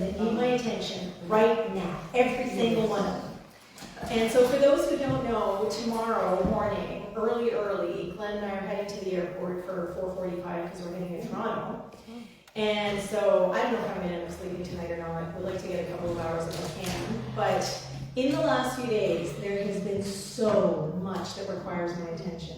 that need my attention right now, every single one of them. And so for those who don't know, tomorrow morning, early, Glenn and I are heading to the airport for 4:45 because we're heading to Toronto. And so I don't know if I'm going to end up sleeping tonight or not. I would like to get a couple of hours if I can. But in the last few days, there has been so much that requires my attention.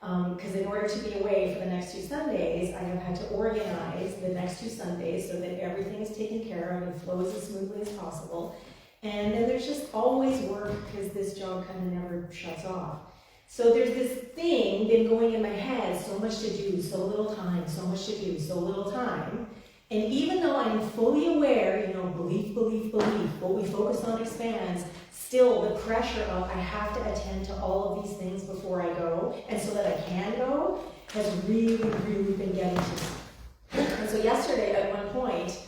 Because in order to be away for the next 2 Sundays, I have had to organize the next 2 Sundays so that everything is taken care of and flows as smoothly as possible. And then there's just always work because this job kind of never shuts off. So there's this thing been going in my head, so much to do, so little time, so much to do, so little time. And even though I'm fully aware, belief, what we focus on expands, still the pressure of I have to attend to all of these things before I go, and so that I can go, has really been getting to me. And so yesterday at one point,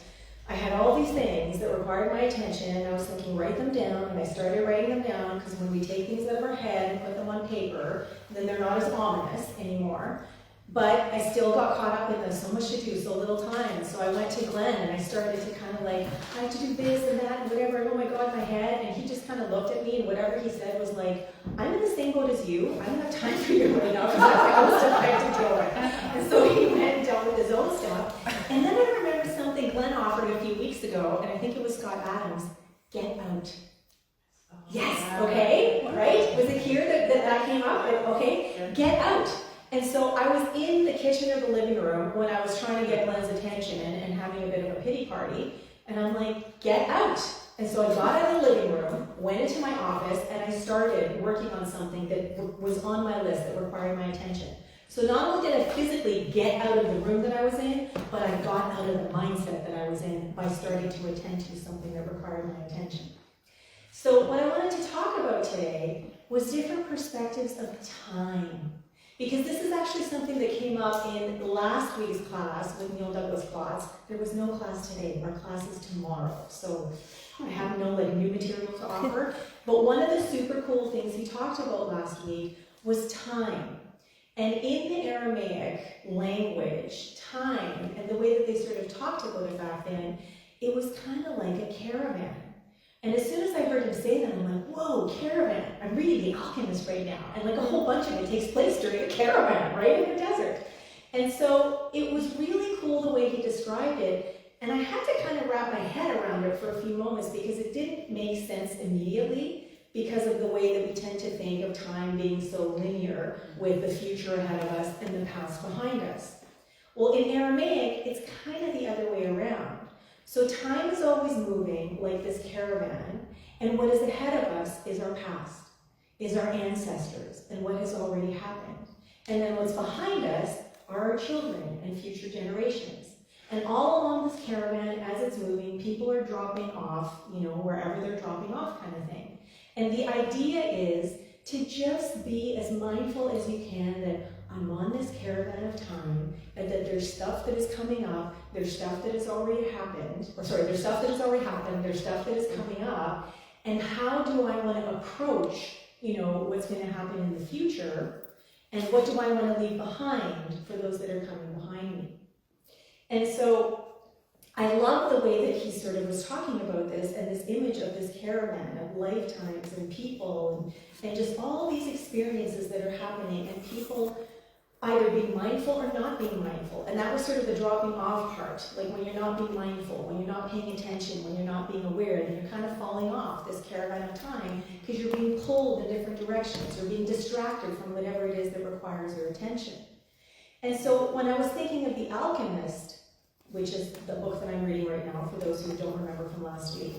I had all these things that required my attention, and I was thinking, write them down, and I started writing them down, because when we take things out of our head and put them on paper, then they're not as ominous anymore. But I still got caught up in this, so much to do, so little time. So I went to Glenn, and I started to kind of like, I have to do this and that and whatever, and oh my God, my head. And he just kind of looked at me, and whatever he said was like, I'm in the same boat as you. I don't have time for you right now, because I have my own stuff I have to deal with. And so he went and dealt with his own stuff. And then I remember something Glenn offered a few weeks ago, and I think it was Scott Adams, get out. Yes, okay, right? Was it here that came up? Okay, get out. And so I was in the kitchen or the living room when I was trying to get Glenn's attention and having a bit of a pity party. And I'm like, get out. And so I got out of the living room, went into my office, and I started working on something that was on my list that required my attention. So not only did I physically get out of the room that I was in, but I got out of the mindset that I was in by starting to attend to something that required my attention. So what I wanted to talk about today was different perspectives of time. Because this is actually something that came up in last week's class with Neil Douglas Klotz. There was no class today, our class is tomorrow. So I have no new material to offer. But one of the super cool things he talked about last week was time. And in the Aramaic language, time, and the way that they sort of talked about it back then, it was kind of like a caravan. And as soon as I heard him say that, I'm like, whoa, caravan. I'm reading The Alchemist right now. And like a whole bunch of it takes place during a caravan, right in the desert. And so it was really cool the way he described it. And I had to kind of wrap my head around it for a few moments because it didn't make sense immediately because of the way that we tend to think of time being so linear with the future ahead of us and the past behind us. Well, in Aramaic, it's kind of the other way around. So time is always moving like this caravan, and what is ahead of us is our past, is our ancestors, and what has already happened. And then what's behind us are our children and future generations. And all along this caravan, as it's moving, people are dropping off, wherever they're dropping off kind of thing. And the idea is to just be as mindful as you can that I'm on this caravan of time, and that there's stuff that is coming up, there's stuff that has already happened, there's stuff that has already happened, there's stuff that is coming up, and how do I want to approach, what's going to happen in the future, and what do I want to leave behind for those that are coming behind me. And so I love the way that he sort of was talking about this, and this image of this caravan of lifetimes and people, and just all these experiences that are happening, and people either being mindful or not being mindful. And that was sort of the dropping off part, like when you're not being mindful, when you're not paying attention, when you're not being aware, then you're kind of falling off this caravan of time because you're being pulled in different directions or being distracted from whatever it is that requires your attention. And so when I was thinking of The Alchemist, which is the book that I'm reading right now, for those who don't remember from last week,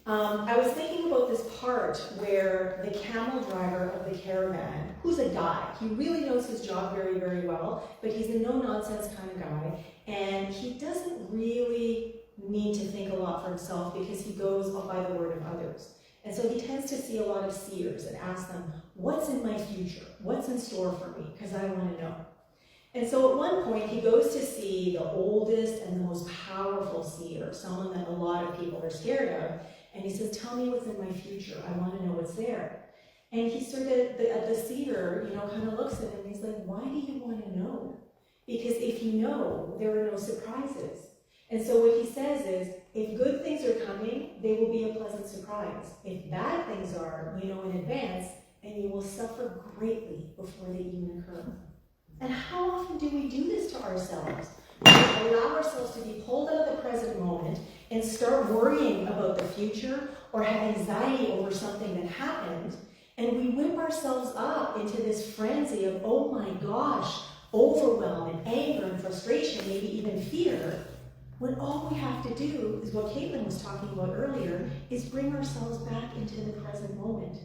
I was thinking about this part where the camel driver of the caravan, who's a guy, he really knows his job very, very well, but he's a no-nonsense kind of guy, and he doesn't really need to think a lot for himself because he goes by the word of others. And so he tends to see a lot of seers and ask them, what's in my future? What's in store for me? Because I want to know. And so at one point, he goes to see the oldest and the most powerful seer, someone that a lot of people are scared of. And he says, tell me what's in my future. I want to know what's there. And he sort of, the seer, kind of looks at him and he's like, why do you want to know? Because if you know, there are no surprises. And so what he says is, if good things are coming, they will be a pleasant surprise. If bad things are, you know in advance, and you will suffer greatly before they even occur. And how often do we do this to ourselves? We allow ourselves to be pulled out of the present moment and start worrying about the future or have anxiety over something that happened, and we whip ourselves up into this frenzy of, oh my gosh, overwhelm and anger and frustration, maybe even fear, when all we have to do is what Caitlin was talking about earlier, is bring ourselves back into the present moment.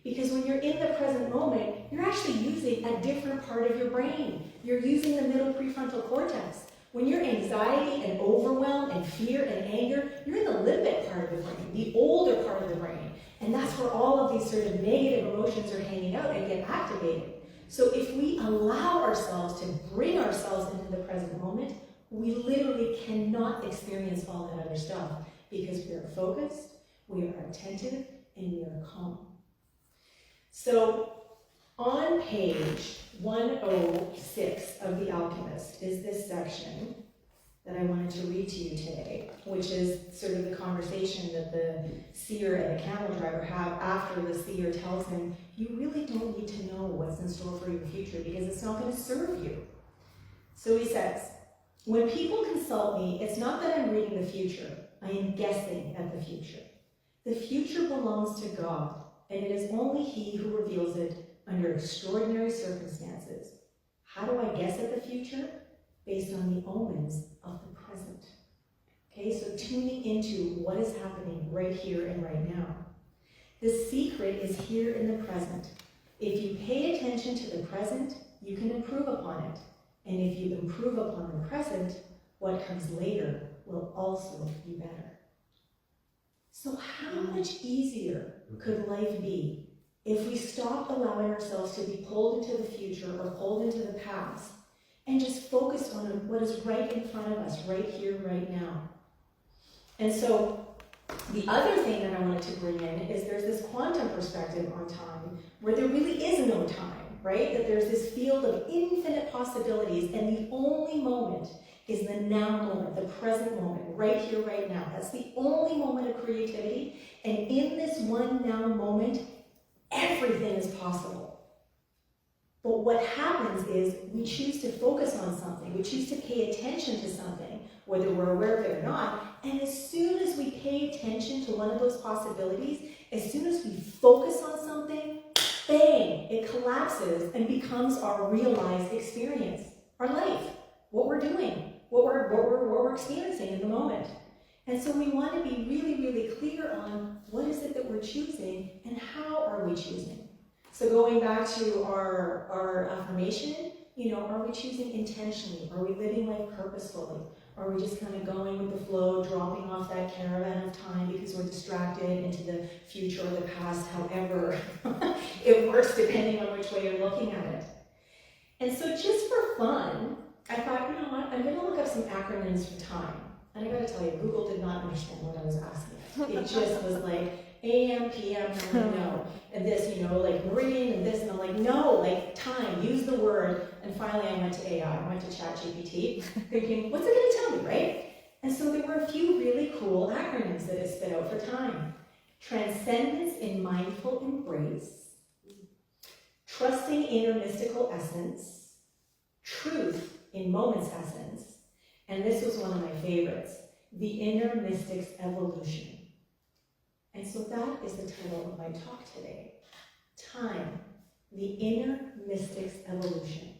Because when you're in the present moment, you're actually using a different part of your brain. You're using the middle prefrontal cortex. When you're anxiety and overwhelm and fear and anger, you're in the limbic part of the brain, the older part of the brain. And that's where all of these sort of negative emotions are hanging out and get activated. So if we allow ourselves to bring ourselves into the present moment, we literally cannot experience all that other stuff because we are focused, we are attentive, and we are calm. So on page 106 of The Alchemist is this section that I wanted to read to you today, which is sort of the conversation that the seer and the camel driver have after the seer tells him, you really don't need to know what's in store for your future because it's not going to serve you. So he says, when people consult me, it's not that I'm reading the future. I am guessing at the future. The future belongs to God, and it is only He who reveals it under extraordinary circumstances. How do I guess at the future? Based on the omens of the present. Okay, so tuning into what is happening right here and right now. The secret is here in the present. If you pay attention to the present, you can improve upon it. And if you improve upon the present, what comes later will also be better. So how much easier could life be if we stopped allowing ourselves to be pulled into the future or pulled into the past and just focused on what is right in front of us, right here, right now? And so the other thing that I wanted to bring in is there's this quantum perspective on time where there really is no time, right? That there's this field of infinite possibilities, and the only moment is the now moment, the present moment, right here, right now. That's the only moment of creativity, and in this one now moment, everything is possible. But what happens is we choose to focus on something, we choose to pay attention to something, whether we're aware of it or not, and as soon as we pay attention to one of those possibilities, as soon as we focus on something, bang, it collapses and becomes our realized experience, our life, what we're doing, what we're experiencing in the moment. And so we want to be really, really clear on what is it that we're choosing and how are we choosing. So going back to our affirmation, are we choosing intentionally? Are we living life purposefully? Are we just kind of going with the flow, dropping off that caravan of time because we're distracted into the future or the past, however it works depending on which way you're looking at it. And so just for fun, I thought, you know what, I'm going to look up some acronyms for time. And I got to tell you, Google did not understand what I was asking. It just was like, AM, PM, I'm like, no. And this, like meridian and this, and I'm like, no, like time, use the word. And finally I went to AI, I went to ChatGPT, thinking, what's it going to tell me, right? And so there were a few really cool acronyms that it spit out for time. Transcendence in mindful embrace, trusting inner mystical essence, truth in moment's essence, and this was one of my favorites, the inner mystic's evolution. And so that is the title of my talk today. Time, the inner mystic's evolution.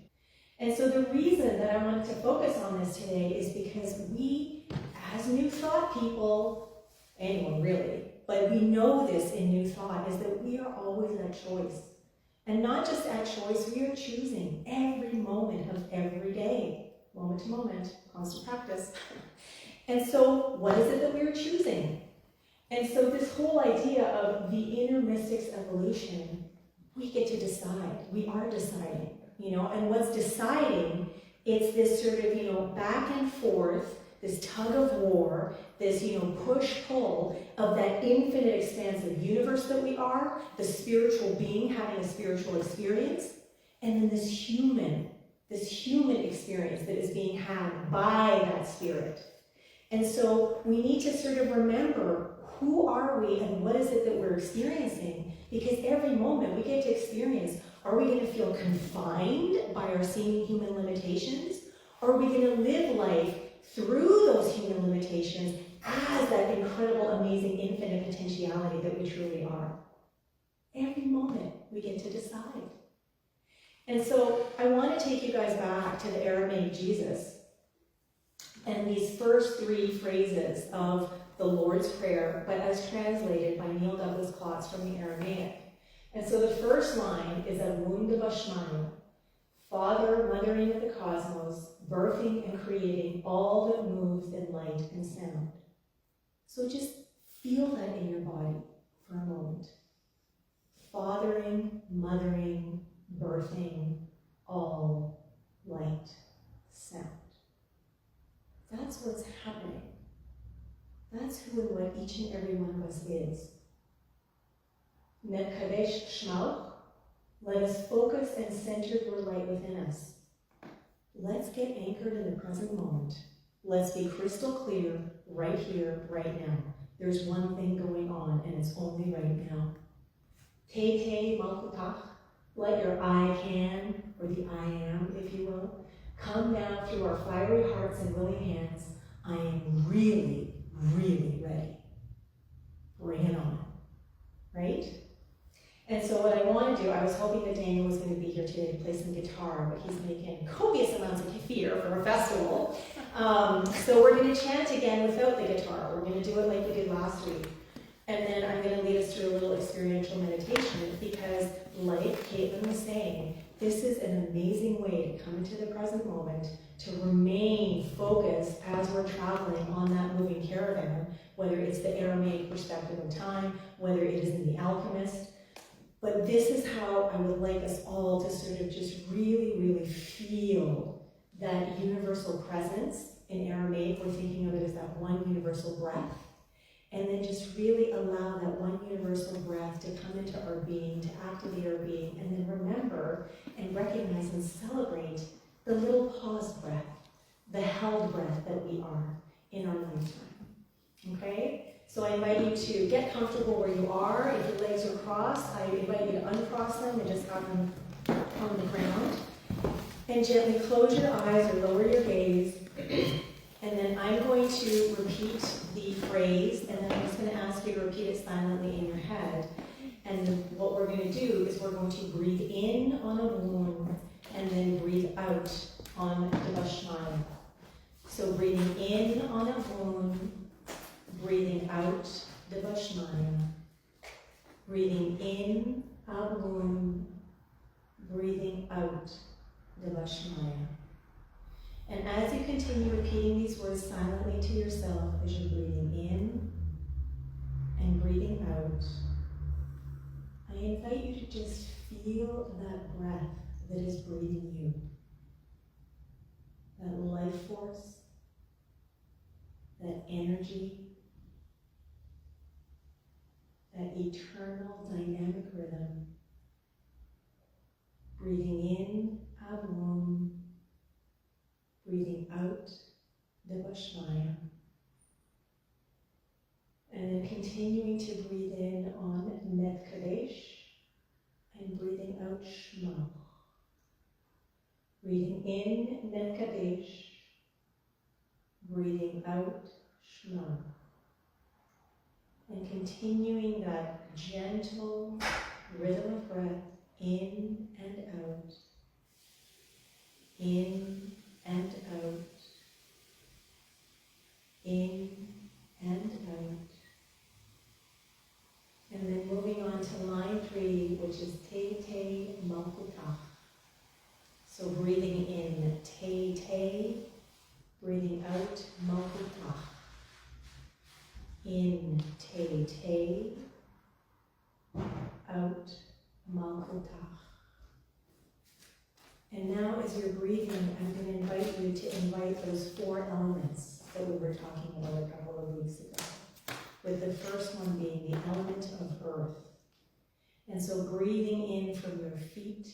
And so the reason that I wanted to focus on this today is because we, as New Thought people, anyone really, but we know this in New Thought, is that we are always at choice. And not just at choice, we are choosing every moment of every day, moment to moment, constant practice. And so what is it that we're choosing? And so this whole idea of the inner mystic's evolution, we get to decide. We are deciding, and what's deciding, it's this sort of, back and forth, this tug of war, this, push-pull of that infinite expansive universe that we are, the spiritual being having a spiritual experience, and then this human experience that is being had by that spirit. And so we need to sort of remember, who are we and what is it that we're experiencing? Because every moment we get to experience, are we going to feel confined by our seeming human limitations? Or are we going to live life through those human limitations as that incredible, amazing, infinite potentiality that we truly are? Every moment we get to decide. And so I want to take you guys back to the Aramaic Jesus and these first three phrases of the Lord's Prayer, but as translated by Neil Douglas Klotz from the Aramaic. And so the first line is Avun Bashmanu, Father, mothering of the cosmos, birthing and creating all that moves in light and sound. So just feel that in your body for a moment. Fathering, mothering, birthing, all light, sound. That's what's happening. That's who and what each and every one of us is. Netkadesh Shmauch, let us focus and center your light within us. Let's get anchored in the present moment. Let's be crystal clear right here, right now. There's one thing going on, and it's only right now. Te Malkutach, let your I can, or the I am, if you will, come down through our fiery hearts and willing hands. I am really, really ready. Bring it on. Right? And so what I want to do, I was hoping that Daniel was going to be here today to play some guitar, but he's making copious amounts of kefir for a festival. So we're going to chant again without the guitar. We're going to do it like we did last week. And then I'm going to lead us through a little experiential meditation because, like Caitlin was saying, this is an amazing way to come into the present moment, to remain focused as we're traveling on that moving caravan, whether it's the Aramaic perspective of time, whether it is in The Alchemist. But this is how I would like us all to sort of just really, really feel that universal presence. In Aramaic, we're thinking of it as that one universal breath. And then just really allow that one universal breath to come into our being, to activate our being, and then remember and recognize and celebrate the little pause breath, the held breath that we are in our lifetime. Okay? So I invite you to get comfortable where you are. If your legs are crossed, I invite you to uncross them and just have them on the ground. And gently close your eyes or lower your gaze. And then I'm going to repeat the phrase, and then I'm just going to ask you to repeat it silently in your head. And what we're going to do is we're going to breathe in on a womb, and then breathe out on the Bashmaya. So breathing in on a womb, breathing out the Bashmaya. Breathing in a womb, breathing out the Bashmaya. And as you continue repeating these words silently to yourself as you're breathing in and breathing out, I invite you to just feel that breath that is breathing you. That life force, that energy, that eternal dynamic rhythm. Breathing in, Abum. Breathing out, the Bashmaya. And then continuing to breathe in on Net Kadesh and breathing out Shema. Breathing in Net Kadesh, breathing out Shema. And continuing that gentle rhythm of breath in and out, in and out, in and out. And then moving on to line 3, which is Te Malkutach. So breathing in Te, breathing out Malkutach. In Te, out Malkutach. And now as you're breathing, I'm going to invite you to invite those 4 elements that we were talking about a couple of weeks ago, with the first one being the element of earth. And so breathing in from your feet,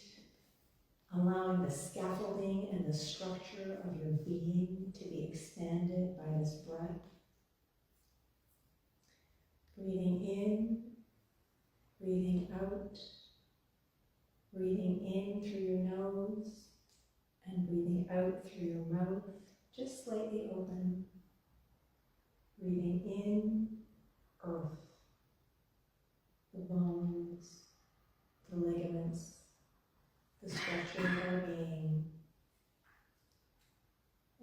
allowing the scaffolding and the structure of your being to be expanded by this breath. Breathing in, breathing out, breathing in through your nose and breathing out through your mouth, just slightly open. Breathing in, earth, the bones, the ligaments, the structure of our being.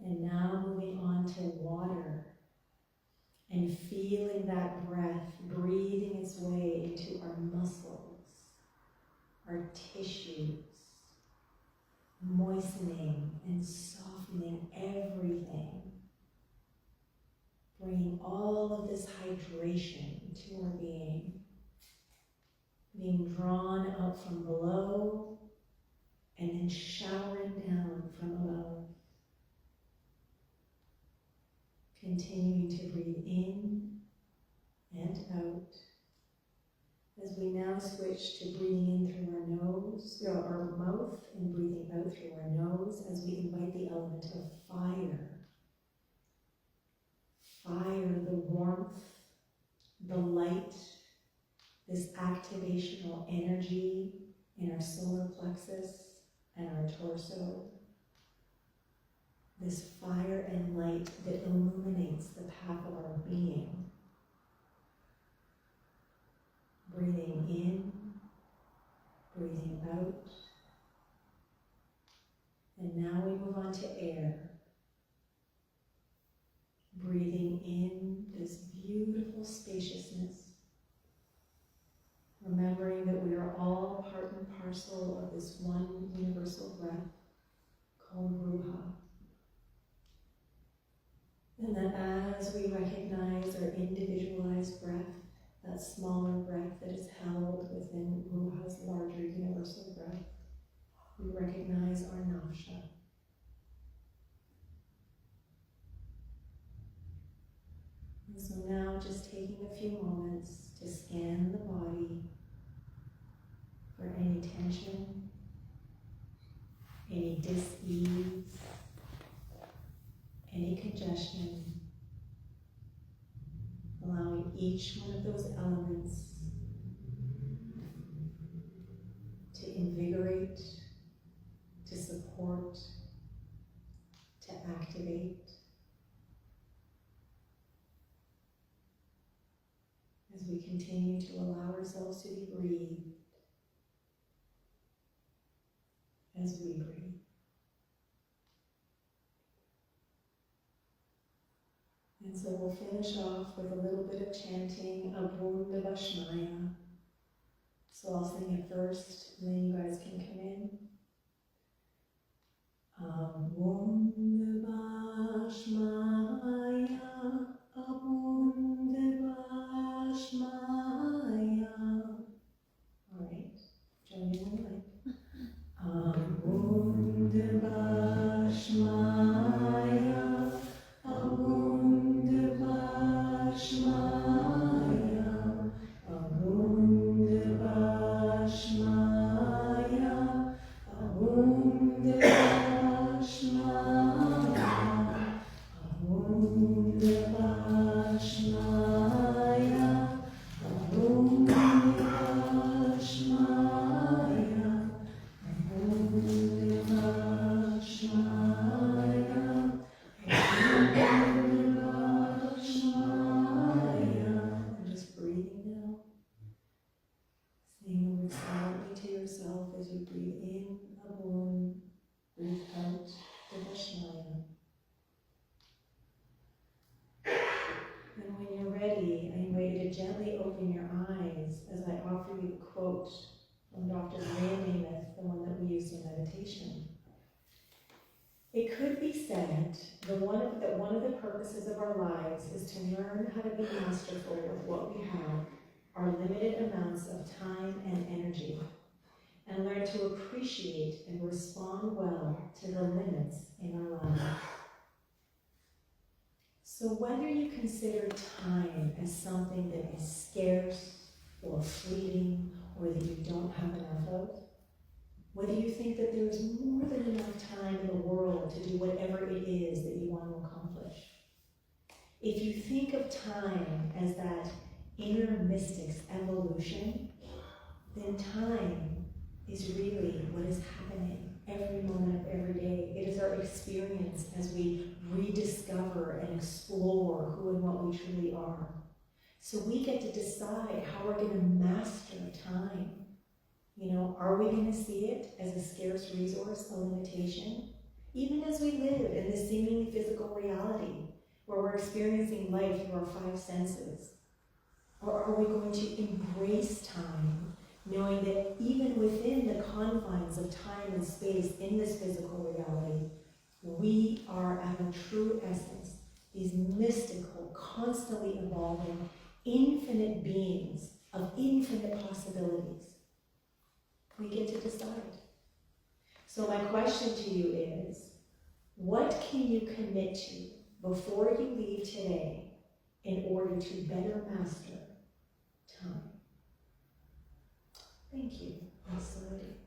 And now moving on to water and feeling that breath breathing its way into our muscles, our tissues, moistening and softening everything. Bringing all of this hydration to our being drawn up from below and then showering down from above. Continuing to breathe in and out as we now switch to breathing in through our nose, our mouth, and breathing out through our nose as we invite the element of fire. Fire, the warmth, the light, this activational energy in our solar plexus and our torso. This fire and light that illuminates the path of our being. Breathing in, breathing out. And now we move on to air. Breathing in this beautiful spaciousness. Remembering that we are all part and parcel of this one universal breath called Ruha. And that as we recognize our individualized breath, that smaller breath that is held within Ruha's larger universal breath, we recognize our navsha. And so now just taking a few moments to scan the body for any tension, any dis-ease, any congestion, allowing each one of those elements to invigorate, to support, to activate. As we continue to allow ourselves to be breathed as we breathe. And so we'll finish off with a little bit of chanting Abum Devashnaya. So I'll sing it first, and then you guys can come in. Abum Devashnaya, Abum Devashnaya. All right, join me when you like. Abum Devashnaya, Abum Devashnaya, Abum Devashnaya, Abum Devashnaya, Abum Devashnaya, Abum Devashnaya, Abum Devashnaya. Just breathing now. Saying the word silently to yourself as you breathe in Abum, breathe out Devashnaya. And when you're ready, I invite you to gently open your eyes as I offer you the quote from Dr. Lesia, the one that we used in meditation. It could be said that one of the purposes of our lives is to learn how to be masterful with what we have, our limited amounts of time and energy, and learn to appreciate and respond well to the limits in our lives. So whether you consider time as something that is scarce or fleeting or that you don't have enough of, whether you think that there is more than enough time in the world to do whatever it is that you want to accomplish. If you think of time as that inner mystic's evolution, then time is really what is happening every moment of every day. It is our experience as we rediscover and explore who and what we truly are. So we get to decide how we're going to master time. You know, are we going to see it as a scarce resource, a limitation? Even as we live in this seemingly physical reality, where we're experiencing life through our five senses? Or are we going to embrace time, knowing that even within the confines of time and space in this physical reality, we are at our true essence, these mystical, constantly evolving, infinite beings of infinite possibilities? We get to decide. So my question to you is, what can you commit to before you leave today in order to better master time? Thank you. Absolutely.